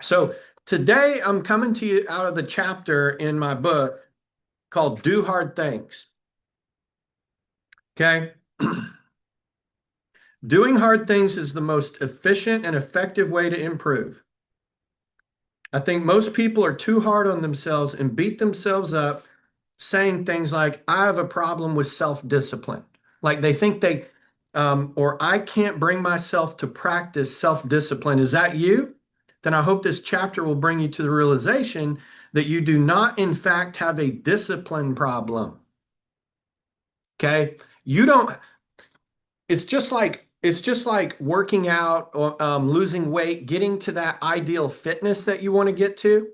So today I'm coming to you out of the chapter in my book called Do Hard Things. Okay. Doing hard things is the most efficient and effective way to improve. I think most people are too hard on themselves and beat themselves up saying things like, I have a problem with self-discipline. Like they think or I can't bring myself to practice self-discipline. Is that you? Then I hope this chapter will bring you to the realization that you do not, in fact, have a discipline problem. Okay. You don't, it's just like working out or losing weight, getting to that ideal fitness that you want to get to.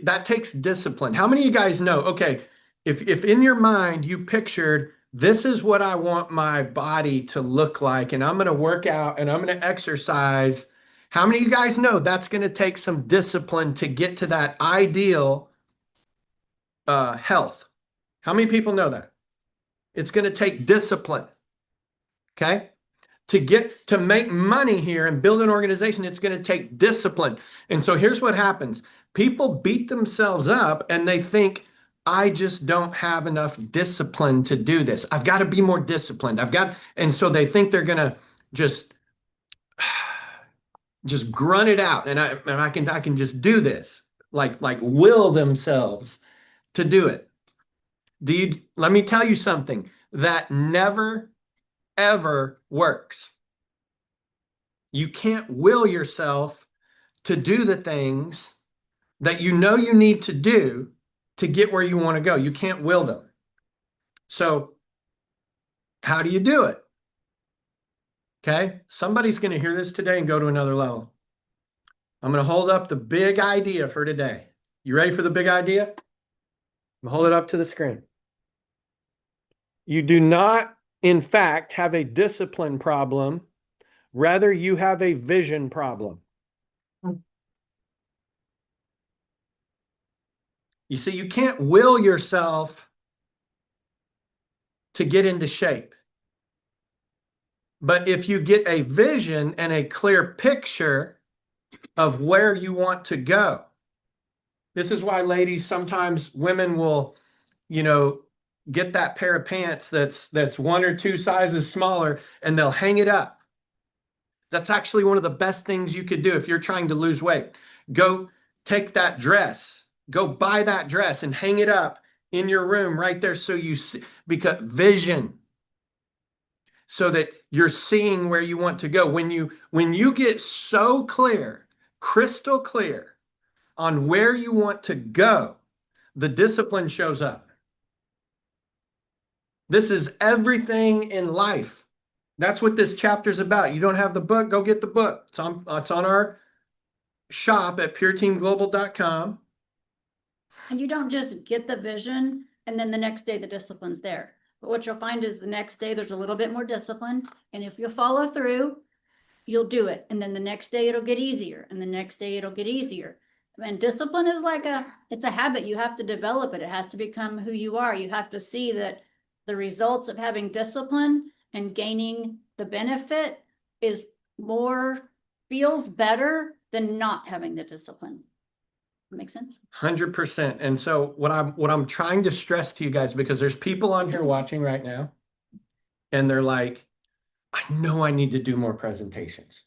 That takes discipline. How many of you guys know? Okay, if in your mind you pictured this is what I want my body to look like, and I'm going to work out and I'm going to exercise. How many of you guys know that's going to take some discipline to get to that ideal health? How many people know that? It's going to take discipline. Okay. To make money here and build an organization, it's going to take discipline. And so here's what happens. People beat themselves up and they think, I just don't have enough discipline to do this. I've got to be more disciplined. And so they think they're going to just, just grunt it out. And I can just do this, like will themselves to do it. Let me tell you something that never, ever works. You can't will yourself to do the things that you know you need to do to get where you want to go. You can't will them. So, how do you do it? Okay. Somebody's going to hear this today and go to another level. I'm going to hold up the big idea for today. You ready for the big idea? I'm going to hold it up to the screen. You do not, in fact, have a discipline problem. Rather, you have a vision problem. You see, you can't will yourself to get into shape. But if you get a vision and a clear picture of where you want to go, this is why, ladies, sometimes women will, you know, get that pair of pants that's one or two sizes smaller and they'll hang it up. That's actually one of the best things you could do if you're trying to lose weight. Go take that dress, go buy that dress and hang it up in your room right there so you see, because vision, so that you're seeing where you want to go. When you get so clear, crystal clear on where you want to go, the discipline shows up. This is everything in life. That's what this chapter is about. You don't have the book, go get the book. It's on our shop at pureteamglobal.com. And you don't just get the vision and then the next day the discipline's there. But what you'll find is the next day there's a little bit more discipline. And if you follow through, you'll do it. And then the next day it'll get easier. And the next day it'll get easier. And discipline is it's a habit. You have to develop it. It has to become who you are. You have to see that the results of having discipline and gaining the benefit feels better than not having the discipline. Make sense? 100%. And so what I'm trying to stress to you guys, because there's people on here watching right now, and they're like, I know I need to do more presentations.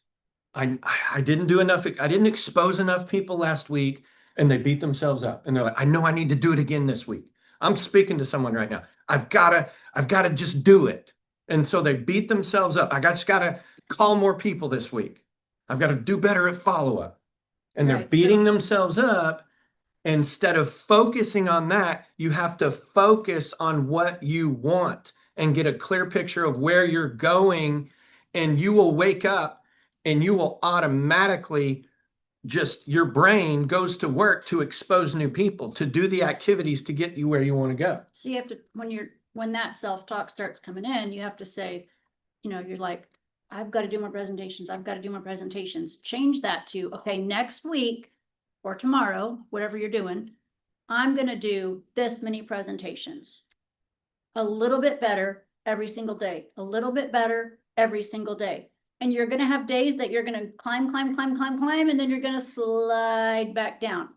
I didn't do enough. I didn't expose enough people last week, and they beat themselves up. And they're like, I know I need to do it again this week. I'm speaking to someone right now. I've gotta just do it. And so they beat themselves up. Just gotta call more people this week. I've got to do better at follow-up. And they're beating themselves up. Instead of focusing on that, you have to focus on what you want and get a clear picture of where you're going. And you will wake up and you will automatically your brain goes to work to expose new people, to do the activities to get you where you want to go. So you have to, when that self-talk starts coming in, you have to say, you're like, I've got to do more presentations. I've got to do more presentations. Change that to, okay, next week or tomorrow, whatever you're doing, I'm going to do this many presentations. A little bit better every single day. A little bit better every single day. And you're gonna have days that you're gonna climb, and then you're gonna slide back down.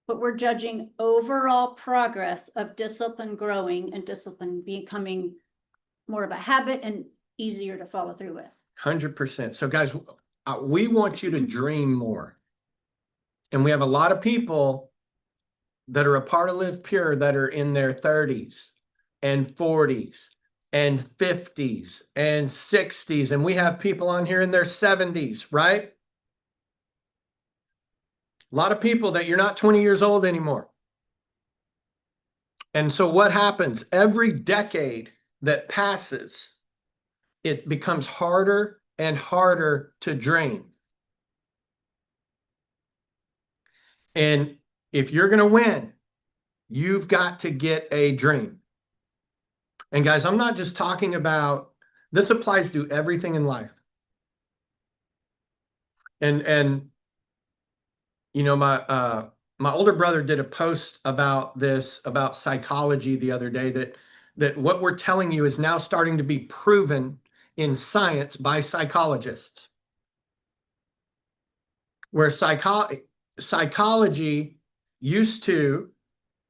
But we're judging overall progress of discipline growing and discipline becoming more of a habit and easier to follow through with. 100%. So guys, we want you to dream more. And we have a lot of people that are a part of Live Pure that are in their 30s and 40s and 50s and 60s. And we have people on here in their 70s, right? A lot of people that you're not 20 years old anymore. And so what happens? Every decade that passes, it becomes harder and harder to dream. And if you're going to win, you've got to get a dream. And guys, I'm not just talking about, this applies to everything in life. And you know, my older brother did a post about this, about psychology the other day, that what we're telling you is now starting to be proven in science by psychologists. Where psychology used to,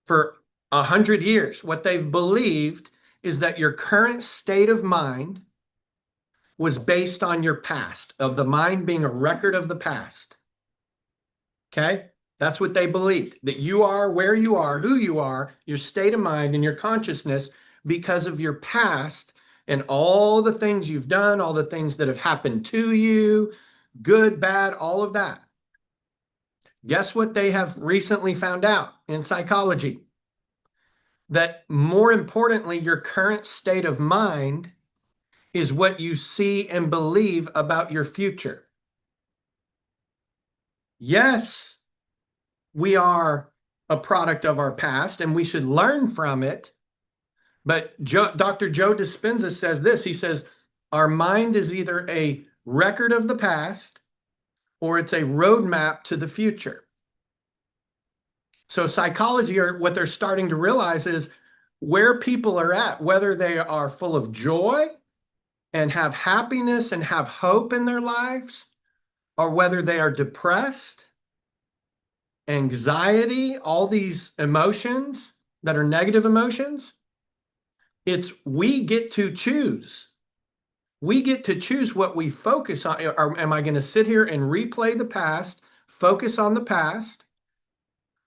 for 100 years, what they've believed is that your current state of mind was based on your past, of the mind being a record of the past. Okay? That's what they believed, that you are where you are, who you are, your state of mind and your consciousness because of your past and all the things you've done, all the things that have happened to you, good, bad, all of that. Guess what they have recently found out in psychology? That more importantly, your current state of mind is what you see and believe about your future. Yes, we are a product of our past and we should learn from it. But Dr. Joe Dispenza says this. He says, our mind is either a record of the past or it's a roadmap to the future. So psychology, or what they're starting to realize, is where people are at, whether they are full of joy and have happiness and have hope in their lives, or whether they are depressed, anxiety, all these emotions that are negative emotions, it's we get to choose. We get to choose what we focus on. Or am I going to sit here and replay the past, focus on the past,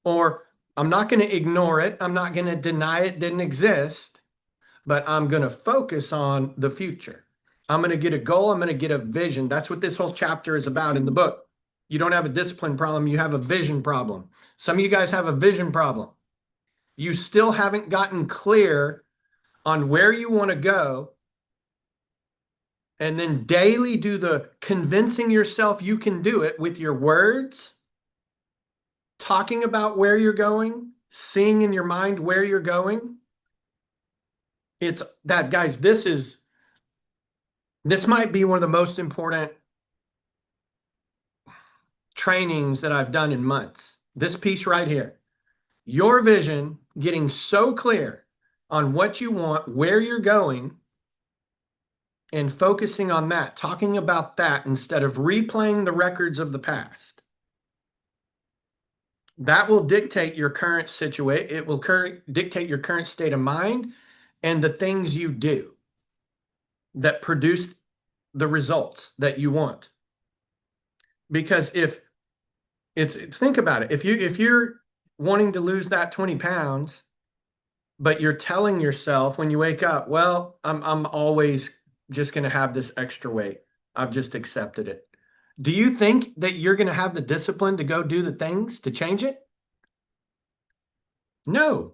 or I'm not going to ignore it. I'm not going to deny it didn't exist, but I'm going to focus on the future. I'm going to get a goal. I'm going to get a vision. That's what this whole chapter is about in the book. You don't have a discipline problem. You have a vision problem. Some of you guys have a vision problem. You still haven't gotten clear on where you want to go, and then daily do the convincing yourself you can do it with your words, talking about where you're going, seeing in your mind where you're going. It's that, guys, this might be one of the most important trainings that I've done in months. This piece right here, your vision, getting so clear on what you want, where you're going, and focusing on that, talking about that instead of replaying the records of the past. That will dictate your current situation. It will dictate your current state of mind and the things you do that produce the results that you want. Because think about it, if you're wanting to lose that 20 pounds, but you're telling yourself when you wake up, well, I'm always just going to have this extra weight. I've just accepted it. Do you think that you're going to have the discipline to go do the things to change it? No.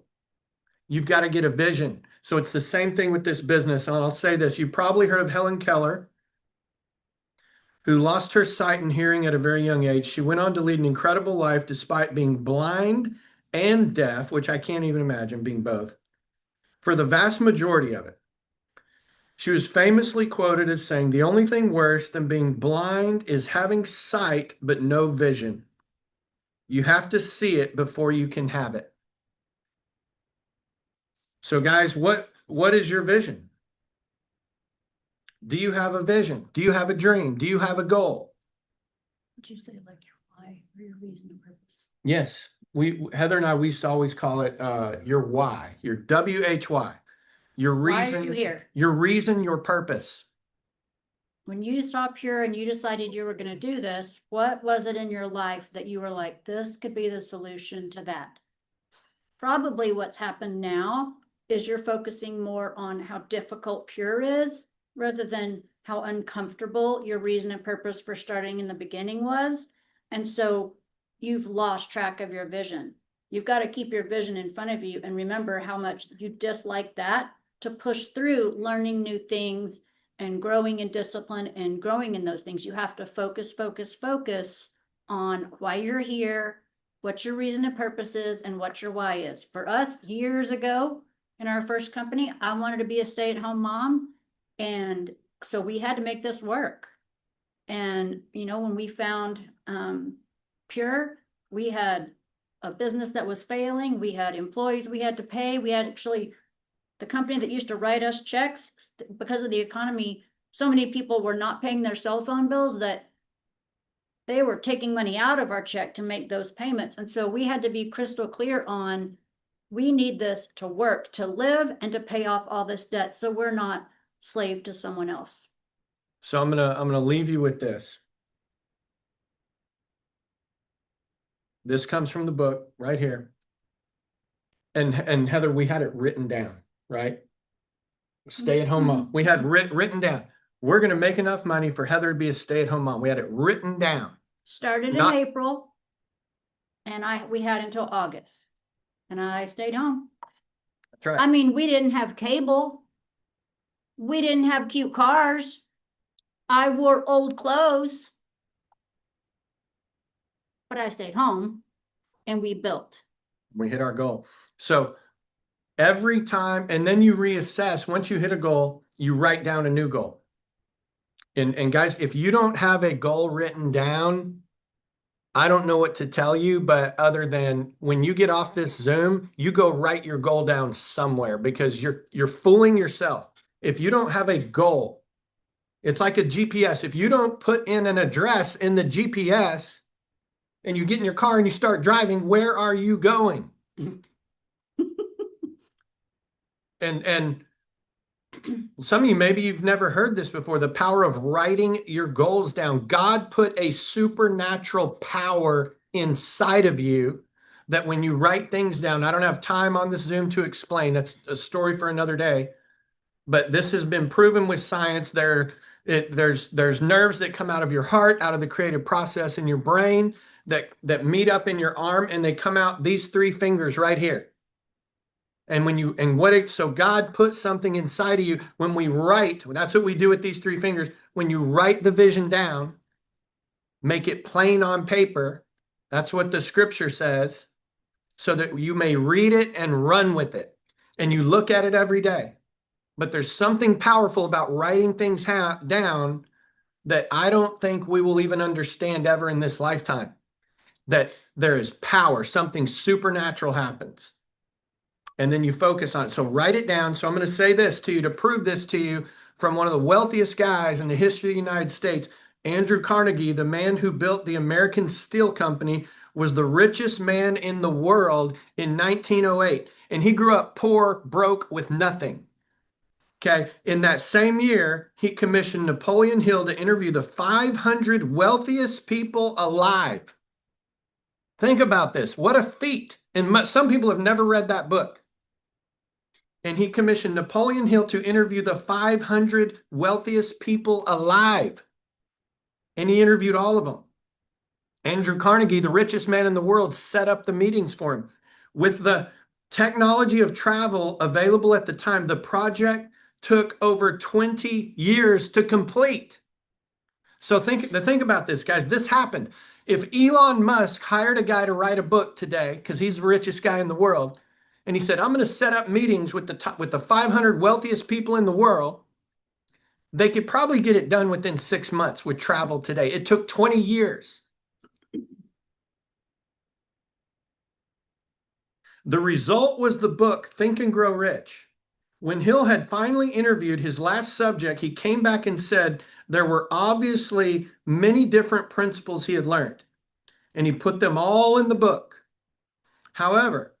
You've got to get a vision. So it's the same thing with this business. And I'll say this, you probably heard of Helen Keller, who lost her sight and hearing at a very young age. She went on to lead an incredible life despite being blind and deaf, which I can't even imagine being both, for the vast majority of it. She was famously quoted as saying, the only thing worse than being blind is having sight but no vision. You have to see it before you can have it. So guys, what is your vision? Do you have a vision? Do you have a dream? Do you have a goal? Would you say like your why or your reason and purpose? Yes. Heather and I, we used to always call it your why, your WHY, your Why are you reason, here? your purpose. When you saw Pure and you decided you were gonna do this, what was it in your life that you were like, this could be the solution to that? Probably what's happened now is you're focusing more on how difficult Pure is rather than how uncomfortable your reason and purpose for starting in the beginning was. And so you've lost track of your vision. You've got to keep your vision in front of you and remember how much you dislike that to push through learning new things and growing in discipline and growing in those things. You have to focus, focus, focus on why you're here, what your reason and purpose is, and what your why is. For us, years ago in our first company, I wanted to be a stay-at-home mom. And so we had to make this work. And, you know, when we found Pure, we had a business that was failing. We had employees we had to pay. We had actually the company that used to write us checks, because of the economy, so many people were not paying their cell phone bills that they were taking money out of our check to make those payments. And so we had to be crystal clear on, we need this to work, to live, and to pay off all this debt, so we're not slave to someone else. So I'm gonna leave you with this. This comes from the book right here. And Heather, we had it written down, right? Stay-at-home mom. We had written down. We're gonna make enough money for Heather to be a stay-at-home mom. We had it written down. Started in April, and we had until August, and I stayed home. That's right. I mean, we didn't have cable. We didn't have cute cars. I wore old clothes. But I stayed home and we built. We hit our goal. So every time, and then you reassess. Once you hit a goal, you write down a new goal. And guys, if you don't have a goal written down, I don't know what to tell you, but other than when you get off this Zoom, you go write your goal down somewhere, because you're fooling yourself. If you don't have a goal, it's like a GPS. If you don't put in an address in the GPS and you get in your car and you start driving, where are you going? And some of you, maybe you've never heard this before, the power of writing your goals down. God put a supernatural power inside of you that when you write things down, I don't have time on this Zoom to explain. That's a story for another day. But this has been proven with science. There's nerves that come out of your heart, out of the creative process in your brain that meet up in your arm, and they come out these three fingers right here. So God put something inside of you. When we write, that's what we do with these three fingers. When you write the vision down, make it plain on paper. That's what the scripture says, so that you may read it and run with it. And you look at it every day. But there's something powerful about writing things down that I don't think we will even understand ever in this lifetime. That there is power, something supernatural happens. And then you focus on it. So write it down. So I'm going to say this to you to prove this to you from one of the wealthiest guys in the history of the United States. Andrew Carnegie, the man who built the American Steel Company, was the richest man in the world in 1908. And he grew up poor, broke, with nothing. Okay. In that same year, he commissioned Napoleon Hill to interview the 500 wealthiest people alive. Think about this. What a feat. And some people have never read that book. And he commissioned Napoleon Hill to interview the 500 wealthiest people alive. And he interviewed all of them. Andrew Carnegie, the richest man in the world, set up the meetings for him. With the technology of travel available at the time, the project took over 20 years to complete. So think about this, guys. This happened. If Elon Musk hired a guy to write a book today, because he's the richest guy in the world, and he said, I'm going to set up meetings with the 500 wealthiest people in the world, they could probably get it done within 6 months with travel today. It took 20 years. The result was the book, Think and Grow Rich. When Hill had finally interviewed his last subject, he came back and said there were obviously many different principles he had learned, and he put them all in the book. However,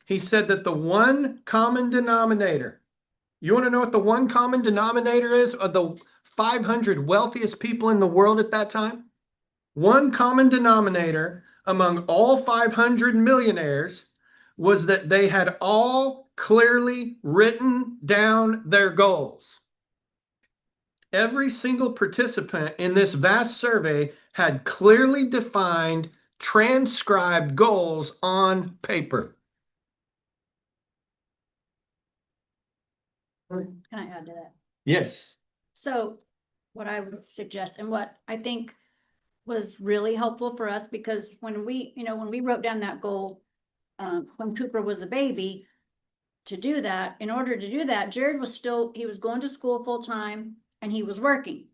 he said that the one common denominator, you want to know what the one common denominator is of the 500 wealthiest people in the world at that time? One common denominator among all 500 millionaires was that they had all clearly written down their goals. Every single participant in this vast survey had clearly defined, transcribed goals on paper. Can I add to that? Yes. So what I would suggest and what I think was really helpful for us, because when we, when we wrote down that goal, when Cooper was a baby, to do that, in order to do that, Jared was still, he was going to school full time and he was working.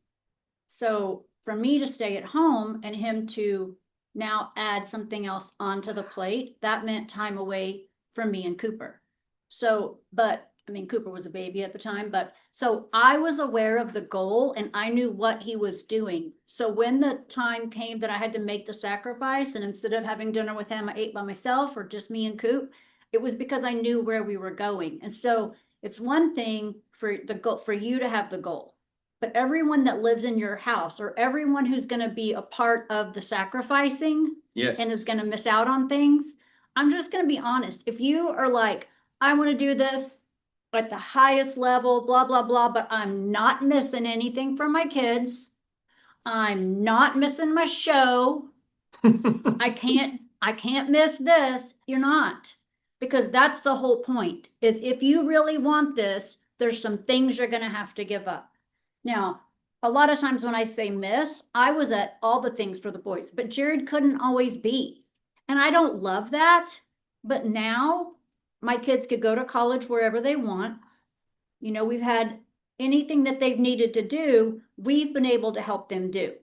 So for me to stay at home and him to now add something else onto the plate, that meant time away from me and Cooper. So, but I mean, Cooper was a baby at the time, but so I was aware of the goal and I knew what he was doing. So when the time came that I had to make the sacrifice, and instead of having dinner with him, I ate by myself or just me and Coop, it was because I knew where we were going. And so it's one thing for the goal, for you to have the goal, but everyone that lives in your house or everyone who's going to be a part of the sacrificing, Yes. and is going to miss out on things. I'm just going to be honest. If you are like, I want to do this at the highest level, blah, blah, blah, but I'm not missing anything for my kids. I'm not missing my show. I can't miss this. You're not, because that's the whole point, is if you really want this, there's some things you're going to have to give up. Now, a lot of times when I say miss, I was at all the things for the boys, but Jared couldn't always be. And I don't love that, but now my kids could go to college wherever they want. We've had anything that they've needed to do, we've been able to help them do.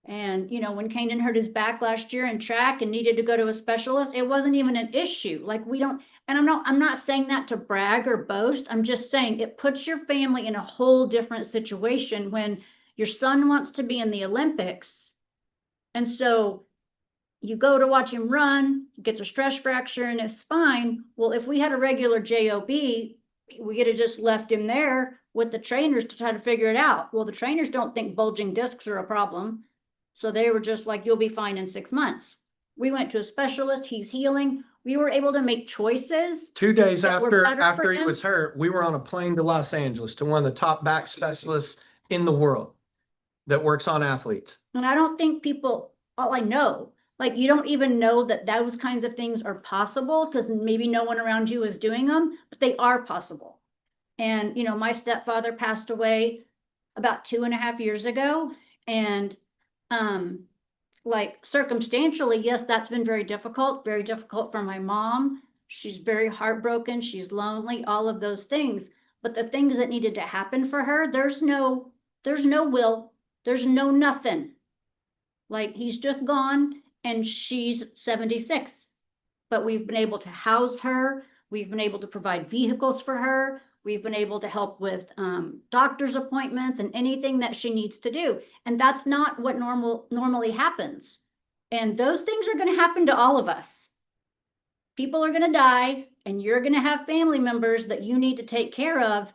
And, when Kanan hurt his back last year in track and needed to go to a specialist, it wasn't even an issue. Like we don't, and I'm not saying that to brag or boast. I'm just saying it puts your family in a whole different situation when your son wants to be in the Olympics. And so you go to watch him run, he gets a stress fracture in his spine. Well, if we had a regular JOB, we could have just left him there with the trainers to try to figure it out. Well, the trainers don't think bulging discs are a problem. So they were just like, you'll be fine in 6 months. We went to a specialist, he's healing. We were able to make choices. 2 days that were better for after he him. was hurt, we were on a plane to Los Angeles to one of the top back specialists in the world that works on athletes. And I don't think people, all I know, like you don't even know that those kinds of things are possible because maybe no one around you is doing them, but they are possible. And, my stepfather passed away about 2.5 years ago. And like circumstantially, yes, that's been very difficult for my mom. She's very heartbroken. She's lonely, all of those things. But the things that needed to happen for her, there's no will, there's no nothing. Like he's just gone and she's 76. But we've been able to house her. We've been able to provide vehicles for her. We've been able to help with doctor's appointments and anything that she needs to do. And that's not what normally happens. And those things are going to happen to all of us. People are going to die and you're going to have family members that you need to take care of.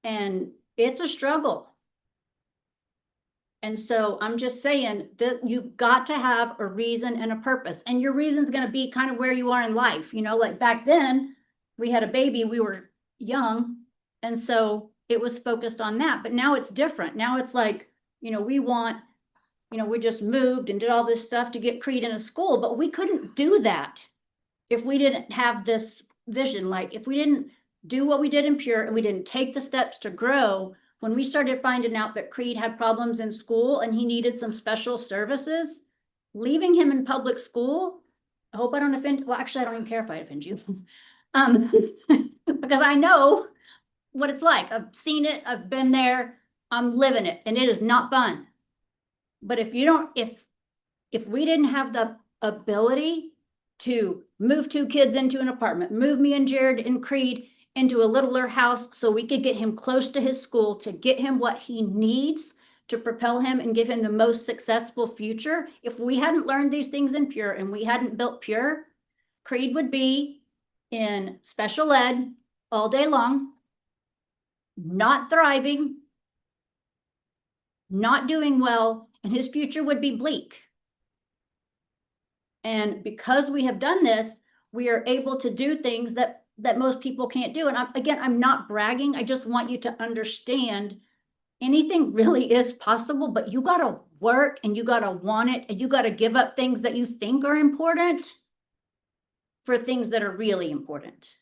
And it's a struggle. And so I'm just saying that you've got to have a reason and a purpose. And your reason's going to be kind of where you are in life. Like back then we had a baby, we were young. And so it was focused on that, but now it's different. Now it's like, we want, we just moved and did all this stuff to get Creed in a school, but we couldn't do that if we didn't have this vision. Like if we didn't do what we did in Pure and we didn't take the steps to grow, when we started finding out that Creed had problems in school and he needed some special services, leaving him in public school, I hope I don't offend, well, actually, I don't even care if I offend you. Because I know what it's like. I've seen it, I've been there, I'm living it, and it is not fun. But if we didn't have the ability to move 2 kids into an apartment, move me and Jared and Creed into a littler house so we could get him close to his school, to get him what he needs to propel him and give him the most successful future. If we hadn't learned these things in Pure and we hadn't built Pure, Creed would be in special ed all day long, not thriving, not doing well, and his future would be bleak. And because we have done this, we are able to do things that most people can't do. And I'm not bragging. I just want you to understand anything really is possible, but you got to work and you got to want it, and you got to give up things that you think are important for things that are really important.